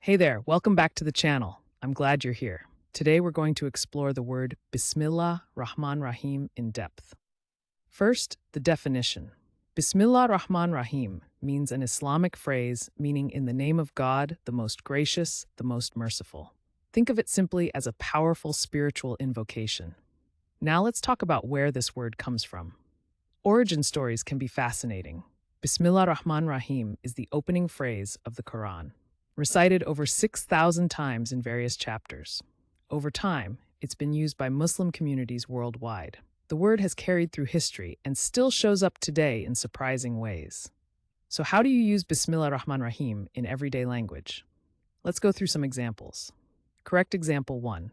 Hey there, welcome back to the channel. I'm glad you're here. Today we're going to explore the word Bismillah, Rahman, Rahim in depth. First, the definition. Bismillah, Rahman, Rahim means an Islamic phrase meaning in the name of God, the most gracious, the most merciful. Think of it simply as a powerful spiritual invocation. Now let's talk about where this word comes from. Origin stories can be fascinating. Bismillah, Rahman, Rahim is the opening phrase of the Quran, recited over 6,000 times in various chapters. Over time, it's been used by Muslim communities worldwide. The word has carried through history and still shows up today in surprising ways. So how do you use Bismillah Rahman Rahim in everyday language? Let's go through some examples. Correct example 1.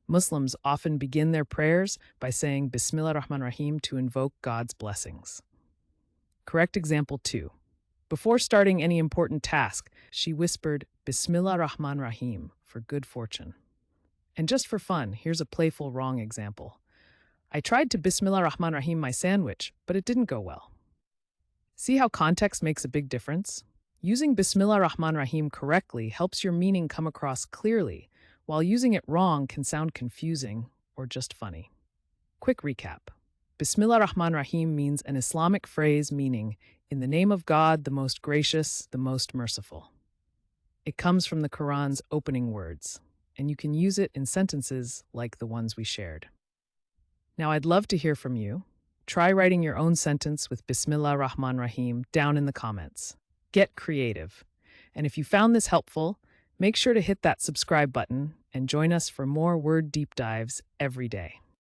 Muslims often begin their prayers by saying Bismillah Rahman Rahim to invoke God's blessings. Correct example 2. Before starting any important task, she whispered Bismillah Rahman Rahim for good fortune. And just for fun, here's a playful wrong example. I tried to Bismillah Rahman Rahim my sandwich, but it didn't go well. See how context makes a big difference? Using Bismillah Rahman Rahim correctly helps your meaning come across clearly, while using it wrong can sound confusing or just funny. Quick recap. Bismillah Rahman Rahim means an Islamic phrase meaning, in the name of God, the most gracious, the most merciful. It comes from the Quran's opening words, and you can use it in sentences like the ones we shared. Now, I'd love to hear from you. Try writing your own sentence with Bismillah Rahman Rahim down in the comments. Get creative. And if you found this helpful, make sure to hit that subscribe button and join us for more word deep dives every day.